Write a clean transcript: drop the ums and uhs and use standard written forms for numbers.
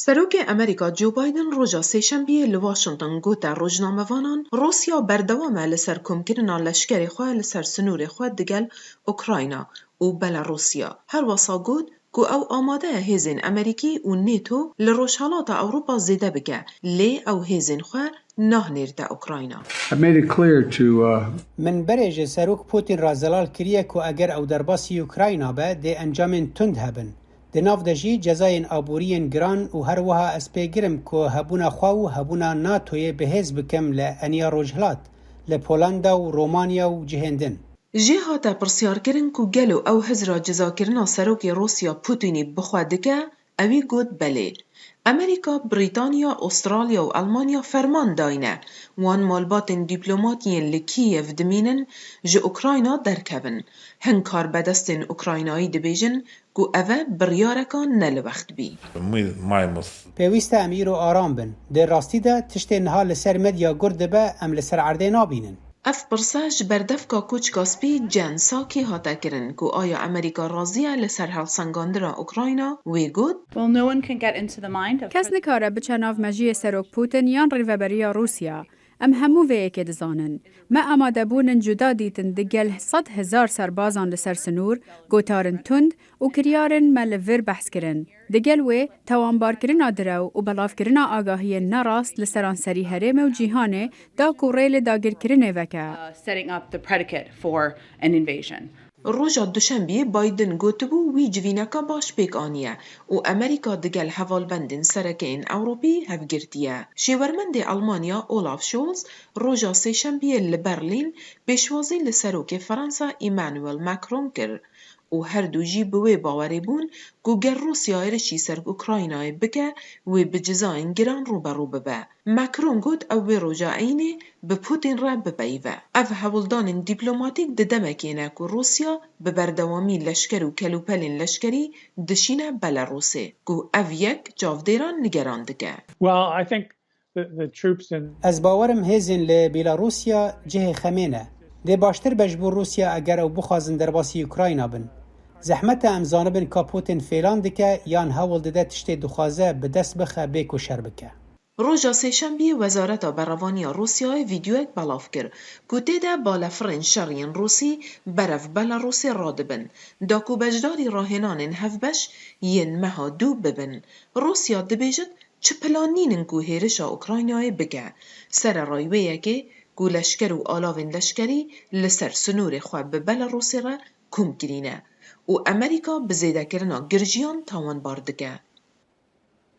سەرۆکی ئەمریکا جو بایدن ڕۆژە سێشەمبیە لە واشنگتن گوتە ڕۆژنامەوانان رووسیا بەردەوامە لەسەر کۆمکردنا لەشکری خۆ لەسەر سنووری خۆ دەگەل ئوکراینە و بەلاڕووسیا. هەروەسا گوت کو ئەو ئامادەیە هێزên ئەمریکی و نێتۆ لە ڕۆژهەڵاتە ئەوروپا زێدە بکە لێ ئەو هێزên خۆ ناهنێردە ئوکراینە. من برێژە سەرۆک پوتین رازەلال کریە کو ئەگەر ئەو دەرباسی ئوکراینە بە دێ ئەنجامên تند هەبن. د ناو د جی جزایên abûriyên giran û her wiha ez pêgirim ku hebûna xwe û hebûna NATOyê bihêz bikim li eniya rojhilat li Polanda û Romanya û cihên din. Jê hate pirsiyarkirin ku gelo ew hizra cizakirina serokê Rûsya Putinî bixwe dike, ew ê got belê. Amerîka, Brîtanya, Astralya û Almanya ferman dayne wan malbatên dîplomatiyên li Kîyev dimînin ji Ukrayna derkevin. Hin karbedestên Ukraynayî dibêjin ku ev e biryareka neliwext bî. Pêwîst e em îro aram bin. Dê rastî de tiştê niha li ser medya gur dibe em li ser erdê nabînin. Ev pirse ji berdevka Koçka Spî Jen Psaki hate kirin ku aya Amerîka razî ye li ser hevsengandina Ukrayna. Wê got: kes nikare biçe nav mejiyê Serok Putin yan rêveberiya Rûsya. Em hemû vê yekê dizanin. Me amadebûnin cuda dîtin di gel 100,000 serbazan li ser sinûr, gotarên tund û kiryarên me li vir behs kirin. Di gel wê, tawanbarkirina direw û belavkirina agahiyên nerast li seranserî herêmê û cîhanê da ku rê li dagirkirinê veke. Roja duşembiyê Biden gotibû wî civîneka baş pêk aniye û Amerîka digel hevalbendên serekeyên Ewropî hevgirtiye. Şêwermendê Almanya Olaf Scholz roja sêşembiyê li Berlîn pêşwazî li serokê Fransa Emmanuel Macron kir û her du jî bi wê bawerê bûn ku ger Rûsya êrişî ser Ukraynayê bike, wê bi cizayên giran rûberû bibe. Macron got ew vê roja eynê bi Putin re bipeyive. Ev hewildanên dîplomatîk di demekê ne ku Rûsya bi berdewamî leşker û kelûpelên leşkerî dişîne Belarûsê, ku ev yek çavdêran nigeran dike. Ez bawerim hêzên li Bêlarûsya cihê xemê ne. Dê baştir be ji bo Rûsya eger ew bixwazin derbasî Ukrayna bin. Zehmete em zanibin ka Putin fêlan dike yan hewil dide tiştê dixwaze bi dest bixe bê ku şer bike. Roja sêşembiyê Wezareta Berevaniya Rûsyayê vîdyoyek belav kir ku têde balafirên şeriyên Rûsî berev Belarûsê radibin, da ku beşdarî rahênanên hevbeş yên meha dû bibin. Rûsya dibêjit çi planînin ku hêrişa Ukraynayê bike. Sererayê wê yekê ku leşker û alavên leşkerî li ser sinûrê xwe bi Belarûsê re kom kirîne û Amerîka bi zêdekirina girjiyan tawanbar dike.